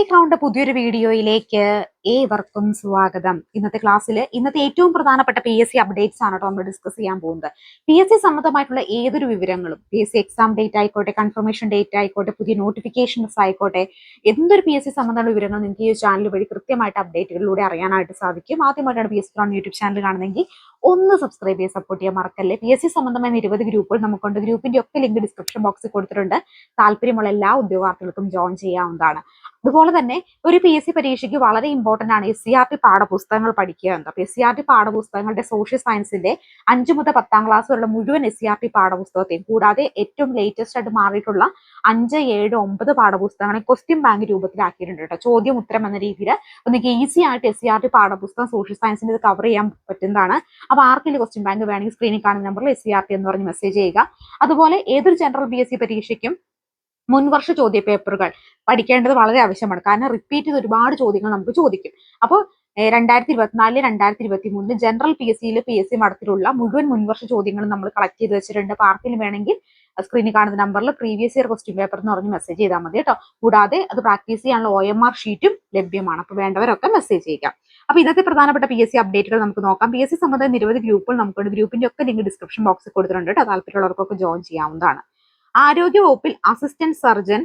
Crowned പുതിയൊരു വീഡിയോയിലേക്ക് ഏവർക്കും സ്വാഗതം. ഇന്നത്തെ ക്ലാസ്സിൽ ഏറ്റവും പ്രധാനപ്പെട്ട PSC അപ്ഡേറ്റ്സ് ആണ് നമ്മൾ ഡിസ്കസ് ചെയ്യാൻ പോകുന്നത്. PSC സംബന്ധമായിട്ടുള്ള ഏതൊരു വിവരങ്ങളും, PSC എക്സാം ഡേറ്റ് ആയിക്കോട്ടെ, കൺഫർമേഷൻ ഡേറ്റ് ആയിക്കോട്ടെ, പുതിയ നോട്ടിഫിക്കേഷൻസ് ആയിക്കോട്ടെ, എന്തൊരു PSC സംബന്ധമുള്ള വിവരങ്ങൾ നിങ്ങൾക്ക് ഈ ചാനൽ വഴി കൃത്യമായിട്ട് അപ്ഡേറ്റുകളിലൂടെ അറിയാനായിട്ട് സാധിക്കും. ആദ്യമായിട്ടാണ് PSC ക്രൗണ്ട് യൂട്യൂബ് ചാനൽ കാണുന്നെങ്കിൽ ഒന്ന് സബ്സ്ക്രൈബ് ചെയ്ത് സപ്പോർട്ട് ചെയ്യാൻ മറക്കല്ലേ. PSC സംബന്ധമായ നിരവധി ഗ്രൂപ്പുകൾ നമുക്കുണ്ട്. ഗ്രൂപ്പിന്റെ ഒക്കെ ലിങ്ക് ഡിസ്ക്രിപ്ഷൻ ബോക്സിൽ കൊടുത്തിട്ടുണ്ട്. താല്പര്യമുള്ള എല്ലാ ഉദ്യോഗാർത്ഥികൾക്കും ജോയിൻ ചെയ്യാവുന്നതാണ്. അതുപോലെ തന്നെ ഒരു PSC പരീക്ഷയ്ക്ക് വളരെ ഇമ്പോർട്ടന്റ് ആണ് SCERT പാഠപുസ്തകങ്ങൾ പഠിക്കുക എന്നത്. അപ്പൊ SCERT പാഠപുസ്തകങ്ങളുടെ സോഷ്യൽ സയൻസിന്റെ 5 മുതൽ 10ാം ക്ലാസ് വരെയുള്ള മുഴുവൻ SCERT പാഠപുസ്തകത്തെയും കൂടാതെ ഏറ്റവും ലേറ്റസ്റ്റ് ആയിട്ട് മാറിയിട്ടുള്ള 5, 7, 9 പാഠപുസ്തകങ്ങളെ ക്വസ്റ്റ്യൻ ബാങ്ക് രൂപത്തിലാക്കിയിട്ടുണ്ട് കേട്ടോ. ചോദ്യം ഉത്തരം എന്ന രീതിയിൽ നിങ്ങൾക്ക് ഈസി ആയിട്ട് SCERT പാഠപുസ്തകം സോഷ്യൽ സയൻസിന്റെ ഇത് കവർ ചെയ്യാൻ പറ്റുന്നതാണ്. അപ്പൊ ആർക്കെങ്കിലും ക്വസ്റ്റ്യൻ ബാങ്ക് വേണമെങ്കിൽ സ്ക്രീനിൽ കാണുന്ന നമ്പറിൽ SCERT എന്ന് പറഞ്ഞ് മെസ്സേജ് ചെയ്യുക. അതുപോലെ ഏതൊരു ജനറൽ PSC പരീക്ഷയ്ക്കും മുൻവർഷ ചോദ്യ പേപ്പറുകൾ പഠിക്കേണ്ടത് വളരെ ആവശ്യമാണ്. കാരണം റിപ്പീറ്റ് ചെയ്ത് ഒരുപാട് ചോദ്യങ്ങൾ നമുക്ക് ചോദിക്കും. അപ്പോൾ 2024, 2023 ജനറൽ PSC മഠത്തിലുള്ള മുഴുവൻ മുൻവർഷ ചോദ്യങ്ങൾ നമ്മൾ കളക്ട് ചെയ്ത് വെച്ചിട്ടുണ്ട്. അപ്പൊ ആർക്കെങ്കിലും വേണമെങ്കിൽ സ്ക്രീനിൽ കാണുന്ന നമ്പറിൽ പ്രീവിയസ് ഇയർ ക്വസ്റ്റ്യൻ പേപ്പർ എന്ന് പറഞ്ഞ് മെസ്സേജ് ചെയ്താൽ മതി കേട്ടോ. കൂടാതെ അത് പ്രാക്ടീസ് ചെയ്യാനുള്ള OMR ഷീറ്റും ലഭ്യമാണ്. അപ്പൊ വേണ്ടവരൊക്കെ മെസ്സേജ് ചെയ്യുക. അപ്പൊ ഇന്നത്തെ പ്രധാനപ്പെട്ട PSC അപ്ഡേറ്റുകൾ നമുക്ക് നോക്കാം. PSC സംബന്ധമായ നിരവധി ഗ്രൂപ്പുകൾ നമുക്കുണ്ട്. ഗ്രൂപ്പിന്റെ ഒക്കെ ലിങ്ക് ഡിസ്ക്രിപ്ഷൻ ബോക്സിൽ കൊടുത്തിട്ടുണ്ട് കേട്ടോ. താല്പര്യമുള്ളവർക്കൊക്കെ ജോയിൻ ചെയ്യാവുന്നതാണ്. ആരോഗ്യ വകുപ്പിൽ assistant surgeon,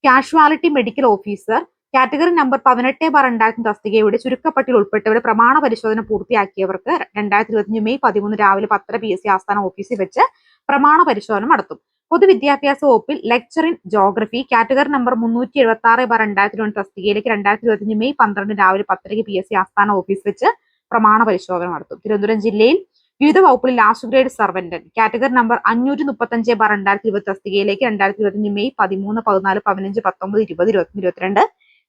casualty medical officer, category number 18/2000 തസ്തികയുടെ ചുരുക്കപ്പട്ടികയിൽ ഉൾപ്പെട്ടവരെ പ്രമാണ പരിശോധന പൂർത്തിയാക്കിയവർക്ക് 2025 മെയ് 13 രാവിലെ 10 PSC ആസ്ഥാന ഓഫീസിൽ വെച്ച് പ്രമാണ പരിശോധന നടത്തും. പൊതുവിദ്യാഭ്യാസ വകുപ്പിൽ lecture in geography category number 376/2001 തസ്തികയിലേക്ക് 2025 മെയ് 12 രാവിലെ 10 PSC ആസ്ഥാന ഓഫീസ് വെച്ച് പ്രമാണ പരിശോധന നടത്തും. തിരുവനന്തപുരം ജില്ലയിൽ വിവിധ വകുപ്പിൽ last grade servant category number 535/2020 തസ്തികയിലേക്ക് 2025 മെയ് 13, 14, 15, 19, 20, 21, 22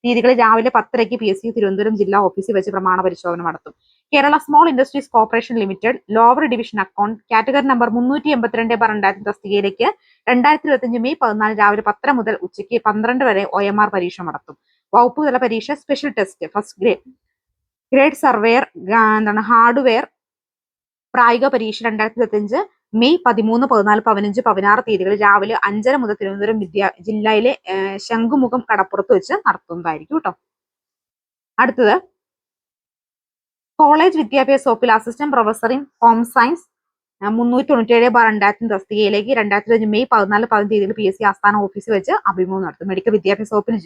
തീയതികളിൽ രാവിലെ 10 PSC തിരുവനന്തപുരം ജില്ലാ ഓഫീസിൽ വെച്ച് പ്രമാണ പരിശോധന നടത്തും. Kerala small industries corporation limited lower division account category number 382/2000 തസ്തികയിലേക്ക് 2025 മെയ് 14 രാവിലെ 10 മുതൽ ഉച്ചയ്ക്ക് 12 വരെ OMR പരീക്ഷ നടത്തും. വകുപ്പ് തല പരീക്ഷ special test first grade surveyor hardware പ്രായോഗിക പരീക്ഷ 2025 മെയ് 13, 14, 15, 16 തീയതികളിൽ രാവിലെ 5:30 മുതൽ തിരുവനന്തപുരം ജില്ലയിലെ ശംഖുമുഖം കടപ്പുറത്ത് വെച്ച് നടത്തുന്നതായിരിക്കും കേട്ടോ. അടുത്തത് കോളേജ് വിദ്യാഭ്യാസ വകുപ്പിൽ assistant professor in home science 397/2000 തസ്തികയിലേക്ക് 2025 മെയ് 14, 15 തീയതികളിൽ PSC ആസ്ഥാന ഓഫീസിൽ വെച്ച് അഭിമുഖം നടത്തും. മെഡിക്കൽ വിദ്യാഭ്യാസ വകുപ്പിൽ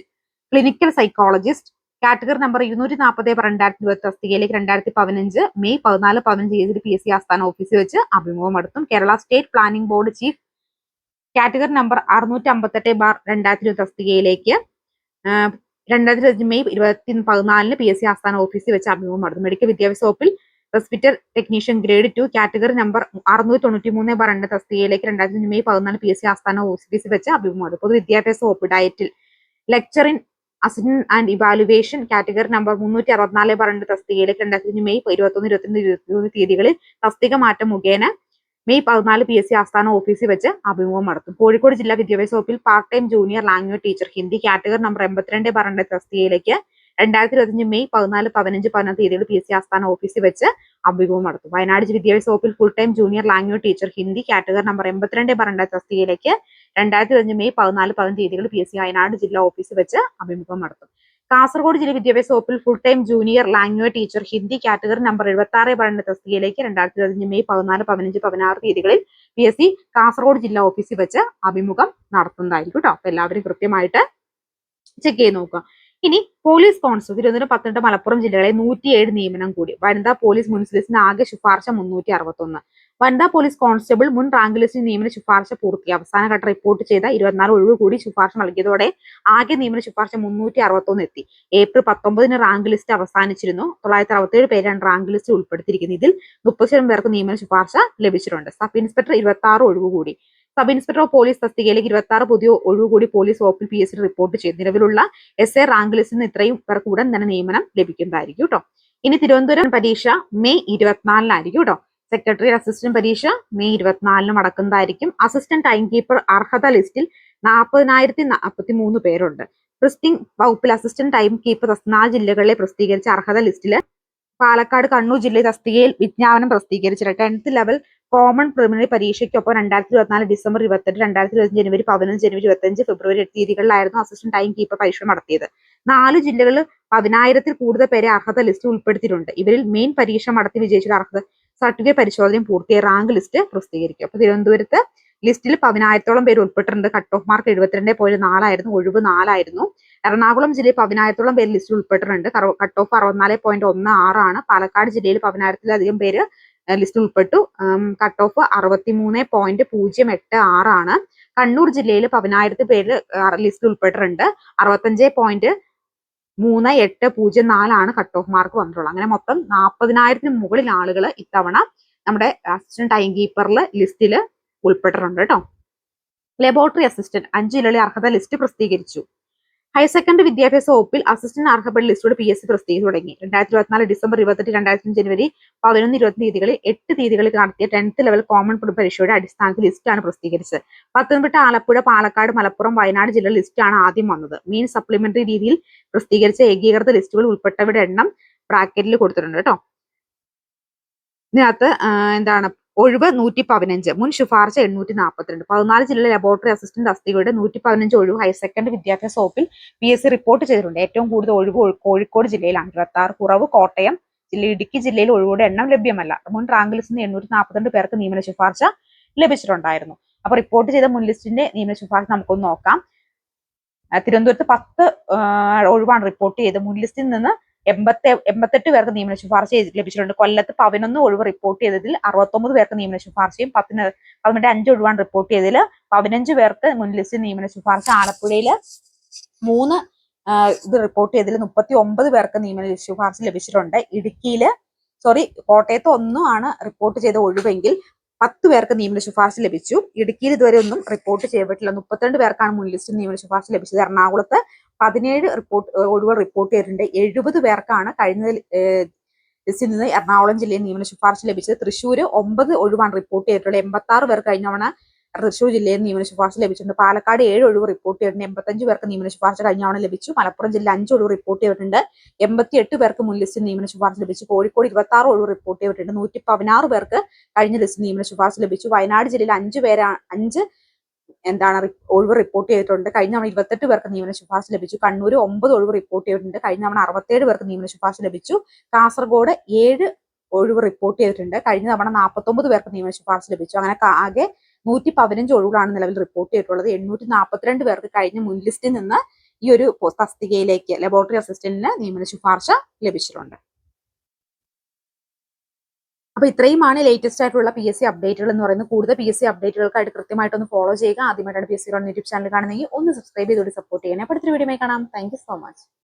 ക്ലിനിക്കൽ സൈക്കോളജിസ്റ്റ് കാറ്റഗറി നമ്പർ 240/2020 തസ്തികയിലേക്ക് 2015 മെയ് 14, 15 തീയതിയിൽ PSC ആസ്ഥാന ഓഫീസിൽ വെച്ച് അഭിമുഖം നടത്തും. Kerala state planning board chief category number 658/2020 തസ്തികയിലേക്ക് 2025 മെയ് 14 PSC ആസ്ഥാന ഓഫീസിൽ വെച്ച് അഭിമുഖം നടത്തും. മെഡിക്കൽ വിദ്യാഭ്യാസ വകുപ്പിൽ റെസ്പിറ്റർ ടെക്നീഷ്യൻ ഗ്രേഡ് 2 കാറ്റഗറി നമ്പർ 693/2 തസ്തികയിലേക്ക് 2025 മെയ് 14 PSC ആസ്ഥാന ഓഫീസിൽ വെച്ച് അഭിമുഖം നടത്തും. പൊതുവിദ്യാഭ്യാസ വകുപ്പ് ഡയറ്റിൽ lecture in assistant and evaluation category number 364/2 തസ്തികയിലേക്ക് 2025 മെയ് 21, 22, 23 തീയതികളിൽ തസ്തിക മാറ്റം മുഖേന മെയ് 14 PSC ആസ്ഥാന ഓഫീസിൽ വെച്ച് അഭിമുഖം നടത്തും. കോഴിക്കോട് ജില്ലാ വിദ്യാഭ്യാസ വകുപ്പിൽ part time junior language teacher Hindi category number 82/2 തസ്തികയിലേക്ക് 2025 മെയ് 14, 15, 16 തീയതികളിൽ PSC ആസ്ഥാന ഓഫീസിൽ വെച്ച് അഭിമുഖം നടത്തും. വയനാട് വിദ്യാഭ്യാസ വകുപ്പിൽ full time junior language teacher Hindi category number 82/2 തസ്തികയിലേക്ക് 2025 മെയ് 14, 15 തീയതികളിൽ PSC വയനാട് ജില്ലാ ഓഫീസിൽ വെച്ച് അഭിമുഖം നടത്തും. കാസർഗോഡ് ജില്ലാ വിദ്യാഭ്യാസ വകുപ്പിൽ full time junior language teacher Hindi category number 76/2 തസ്തികയിലേക്ക് 2025 മെയ് 14, 15, 16 തീയതികളിൽ PSC കാസർഗോഡ് ജില്ലാ ഓഫീസിൽ വെച്ച് അഭിമുഖം നടത്തുന്നതായിരിക്കും കേട്ടോ. അപ്പൊ എല്ലാവരും കൃത്യമായിട്ട് ചെക്ക് ചെയ്ത് നോക്കുക. ഇനി പോലീസ് കോൺസ്റ്റബിൾ തിരുവനന്തപുരം, പത്തനംതിട്ട, മലപ്പുറം ജില്ലകളെ 107 നിയമനം കൂടി. വനിതാ പോലീസ് മുൻ ലിസ്റ്റിന് ആകെ ശുപാർശ 361. വനിതാ പോലീസ് കോൺസ്റ്റബിൾ മുൻ റാങ്ക് ലിസ്റ്റിൽ നിയമന ശുപാർശ പൂർത്തി. അവസാനഘട്ട റിപ്പോർട്ട് ചെയ്ത 24 ഒഴിവ് കൂടി ശുപാർശ നൽകിയതോടെ ആകെ നിയമന ശുപാർശ 361 എത്തി. ഏപ്രിൽ 19 റാങ്ക് ലിസ്റ്റ് അവസാനിച്ചിരുന്നു. 967 പേരാണ് റാങ്ക് ലിസ്റ്റിൽ ഉൾപ്പെടുത്തിയിരിക്കുന്നത്. ഇതിൽ 30% പേർക്ക് നിയമന ശുപാർശ ലഭിച്ചിട്ടുണ്ട്. സബ് ഇൻസ്പെക്ടർ 26 ഒഴിവ് കൂടി. സബ് ഇൻസ്പെക്ടർ ഓഫ് പോലീസ് തസ്തികയിലേക്ക് 26 പുതിയ ഒഴിവ് കൂടി പോലീസ് വകുപ്പിൽ PSC റിപ്പോർട്ട് ചെയ്തു. നിലവിലുള്ള SA റാങ്ക് ലിസ്റ്റിൽ നിന്ന് ഇത്രയും പേർക്ക് ഉടൻ തന്നെ നിയമനം ലഭിക്കുന്നതായിരിക്കും കേട്ടോ. ഇനി തിരുവനന്തപുരം പരീക്ഷ മെയ് 24 കേട്ടോ. സെക്രട്ടറി അസിസ്റ്റന്റ് പരീക്ഷ മെയ് 24 നടക്കുന്നതായിരിക്കും. അസിസ്റ്റന്റ് ടൈം കീപ്പർ അർഹത ലിസ്റ്റിൽ 40,043 പേരുണ്ട്. പ്രിസ്റ്റിംഗ് വകുപ്പിൽ അസിസ്റ്റന്റ് ടൈം കീപ്പർ 4 ജില്ലകളിലെ പ്രസിദ്ധീകരിച്ച അർഹത ലിസ്റ്റില് പാലക്കാട്, കണ്ണൂർ ജില്ലയിൽ തസ്തികയിൽ വിജ്ഞാപനം പ്രസിദ്ധീകരിച്ചിട്ട് 10th ലെവൽ കോമൺ പ്രിലിമിനറി പരീക്ഷയ്ക്കൊപ്പം 2024 ഡിസംബർ 28, 2025 ജനുവരി 15, ജനുവരി 25, ഫെബ്രുവരി 8 തീയതികളിലായിരുന്നു അസിസ്റ്റന്റ് ടൈം കീപ്പർ പരീക്ഷ നടത്തിയത്. 4 ജില്ലകളിൽ 10,000-ൽ കൂടുതൽ പേരെ അർഹത ലിസ്റ്റ് ഉൾപ്പെടുത്തിയിട്ടുണ്ട്. ഇവരിൽ മെയിൻ പരീക്ഷ നടത്തി വിജയിച്ചവരുടെ അർഹത സർട്ടിഫിക്കറ്റ് പരിശോധനയും പൂർത്തിയായ റാങ്ക് ലിസ്റ്റ് പ്രസിദ്ധീകരിക്കും. അപ്പൊ തിരുവനന്തപുരത്ത് ലിസ്റ്റിൽ 10,000-ഓളം പേര് ഉൾപ്പെട്ടിട്ടുണ്ട്. കട്ട് ഓഫ് മാർക്ക് 72.4 ആയിരുന്നു, ഒഴിവ് 4 ആയിരുന്നു. എറണാകുളം ജില്ലയിൽ 10,000-ഓളം പേര് ലിസ്റ്റിൽ ഉൾപ്പെട്ടിട്ടുണ്ട്. കട്ട് ഓഫ് 64.16 ആണ്. പാലക്കാട് ജില്ലയിൽ 10,000-ത്തിലധികം പേര് ലിസ്റ്റിൽ ഉൾപ്പെട്ടു. കട്ട് ഓഫ് 63.086 ആണ്. കണ്ണൂർ ജില്ലയിൽ 10,000 പേര് ലിസ്റ്റിൽ ഉൾപ്പെട്ടിട്ടുണ്ട്. 65.3804 ആണ് കട്ട് ഓഫ് മാർക്ക് വന്നിട്ടുള്ളത്. അങ്ങനെ മൊത്തം 40,000-ന് മുകളിൽ ആളുകൾ ഇത്തവണ നമ്മുടെ അസിസ്റ്റന്റ് ടൈം കീപ്പറിൽ ലിസ്റ്റിൽ ഉൾപ്പെട്ടിട്ടുണ്ട് കേട്ടോ. ലബോറട്ടറി അസിസ്റ്റന്റ് 5 ജില്ലകളിലെ അർഹത ലിസ്റ്റ് പ്രസിദ്ധീകരിച്ചു. ഹയർ സെക്കൻഡറി വിദ്യാഭ്യാസ വകുപ്പിൽ അസിസ്റ്റന്റ് അർഹപ്പെട്ട ലിസ്റ്റോട് PSC പ്രസിദ്ധീകരിച്ചു തുടങ്ങി. 2024 ഡിസംബർ 28, 2005 ജനുവരി 11, 20 തീയതികളിൽ 8 തീയതികളിൽ നടത്തിയ 10th ലെവൽ കോമൺ പരീക്ഷയുടെ അടിസ്ഥാനത്തിൽ ലിസ്റ്റാണ് പ്രസിദ്ധീകരിച്ചത്. പത്തനംതിട്ട, ആലപ്പുഴ, പാലക്കാട്, മലപ്പുറം, വയനാട് ജില്ലകളിൽ ലിസ്റ്റാണ് ആദ്യം വന്നത്. മെയിൻ സപ്ലിമെന്ററി രീതിയിൽ പ്രസിദ്ധീകരിച്ച ഏകീകൃത ലിസ്റ്റുകൾ ഉൾപ്പെട്ടവരുടെ എണ്ണം ബ്രാക്കറ്റിൽ കൊടുത്തിട്ടുണ്ട് കേട്ടോ. ഇതിനകത്ത് എന്താണ് ഒഴിവ് 115, മുൻ ശുപാർശ 842. 14 ജില്ലയിലെ ലബോറട്ടറി അസിസ്റ്റന്റ് തസ്തികയുടെ 115 ഒഴിവ് ഹയർ സെക്കൻഡറി വിദ്യാഭ്യാസ വകുപ്പിൽ PSC റിപ്പോർട്ട് ചെയ്തിട്ടുണ്ട്. ഏറ്റവും കൂടുതൽ ഒഴിവ് കോഴിക്കോട് ജില്ലയിലാണ് 26, കുറവ് കോട്ടയം ജില്ല. ഇടുക്കി ജില്ലയിൽ ഒഴിവുകളുടെ എണ്ണം ലഭ്യമല്ല. മുൻ റാങ്ക് ലിസ്റ്റിൽ 842 പേർക്ക് നിയമന ശുപാർശ ലഭിച്ചിട്ടുണ്ടായിരുന്നു. അപ്പൊ റിപ്പോർട്ട് ചെയ്ത മുൻ ലിസ്റ്റിന്റെ നിയമന ശുപാർശ നമുക്കൊന്ന് നോക്കാം. തിരുവനന്തപുരത്ത് 10 ഒഴിവാണ് റിപ്പോർട്ട് ചെയ്ത്. മുൻ ലിസ്റ്റിൽ നിന്ന് 88 പേർക്ക് നിയമന ശുപാർശ ലഭിച്ചിട്ടുണ്ട്. കൊല്ലത്ത് 11 ഒഴിവ് റിപ്പോർട്ട് ചെയ്തതിൽ 69 പേർക്ക് നിയമന ശുപാർശയും 5 ഒഴിവാണ് റിപ്പോർട്ട് ചെയ്തതിൽ 15 പേർക്ക് മുൻ ലിസ്റ്റിൽ നിയമന ശുപാർശ. ആലപ്പുഴയിൽ 3 ഇത് റിപ്പോർട്ട് ചെയ്തതിൽ 39 പേർക്ക് നിയമന ശുപാർശ ലഭിച്ചിട്ടുണ്ട്. കോട്ടയത്ത് 1 ആണ് റിപ്പോർട്ട് ചെയ്ത ഒഴിവെങ്കിൽ 10 പേർക്ക് നിയമന ശുപാർശ ലഭിച്ചു. ഇടുക്കിയിൽ ഇതുവരെ ഒന്നും റിപ്പോർട്ട് ചെയ്യപ്പെട്ടില്ല. 32 പേർക്കാണ് മുൻ ലിസ്റ്റിൽ നിയമന ശുപാർശ ലഭിച്ചത്. എറണാകുളത്ത് 17 ഒഴിവുകൾ റിപ്പോർട്ട് ചെയ്തിട്ടുണ്ട്. 70 പേർക്കാണ് കഴിഞ്ഞ ലിസ്റ്റിൽ നിന്ന് എറണാകുളം ജില്ലയിൽ നിയമന ശുപാർശ ലഭിച്ചത്. തൃശ്ശൂർ 9 ഒഴിവാണ് റിപ്പോർട്ട് ചെയ്തിട്ടുള്ളത്. 86 പേർ കഴിഞ്ഞ തവണ തൃശ്ശൂർ ജില്ലയിൽ നിയമന ശുപാർശ ലഭിച്ചിട്ടുണ്ട്. പാലക്കാട് 7 ഒഴിവ് റിപ്പോർട്ട് ചെയ്തിട്ടുണ്ട്. 85 പേർക്ക് നിയമന ശുപാർശ കഴിഞ്ഞ തവണ ലഭിച്ചു. മലപ്പുറം ജില്ല 5 ഒഴിവ് റിപ്പോർട്ട് ചെയ്തിട്ടുണ്ട്. 88 പേർക്ക് മുൻ ലിസ്റ്റിൽ നിയമന ശുപാർശ ലഭിച്ചു. കോഴിക്കോട് 26 ഒഴിവ് റിപ്പോർട്ട് ചെയ്തിട്ടുണ്ട്. 116 പേർക്ക് കഴിഞ്ഞ ലിസ്റ്റിൽ നിയമന ശുപാർശ ലഭിച്ചു. വയനാട് ജില്ലയിൽ 5 ഒഴിവ് റിപ്പോർട്ട് ചെയ്തിട്ടുണ്ട്. കഴിഞ്ഞ തവണ 28 പേർക്ക് നിയമന ശുപാർശ ലഭിച്ചു. കണ്ണൂർ 9 ഒഴിവ് റിപ്പോർട്ട് ചെയ്തിട്ടുണ്ട്. കഴിഞ്ഞ തവണ 67 പേർക്ക് നിയമന ശുപാർശ ലഭിച്ചു. കാസർഗോഡ് 7 ഒഴിവ് റിപ്പോർട്ട് ചെയ്തിട്ടുണ്ട്. കഴിഞ്ഞ തവണ 49 പേർക്ക് നിയമന ശുപാർശ ലഭിച്ചു. അങ്ങനെ ആകെ 115 ഒഴിവുകളാണ് നിലവിൽ റിപ്പോർട്ട് ചെയ്തിട്ടുള്ളത്. 842 പേർക്ക് കഴിഞ്ഞ മുൻ ലിസ്റ്റിൽ നിന്ന് ഈ ഒരു തസ്തികയിലേക്ക് ലബോറട്ടറി അസിസ്റ്റന്റിന് നിയമന ശുപാർശ ലഭിച്ചിട്ടുണ്ട്. അപ്പൊ ഇത്രയുമാണ് ലേറ്റസ്റ്റ് ആയിട്ടുള്ള PSC അപ്ഡേറ്റുകൾ എന്ന് പറയുന്നത്. കൂടുതൽ PSC അപ്ഡേറ്റുകൾക്കായിട്ട് കൃത്യമായിട്ടൊന്ന് ഫോളോ ചെയ്യുക. ആദ്യമായിട്ടാണ് PSC യൂട്യൂബ് ചാനൽ കാണുന്നെങ്കിൽ ഒന്ന് സബ്സ്ക്രൈബ് ചെയ്തോട് സപ്പോർട്ട് ചെയ്യണേ. അപ്പോൾ അടുത്തൊരു വീഡിയോ കാണാം. Thank you so much.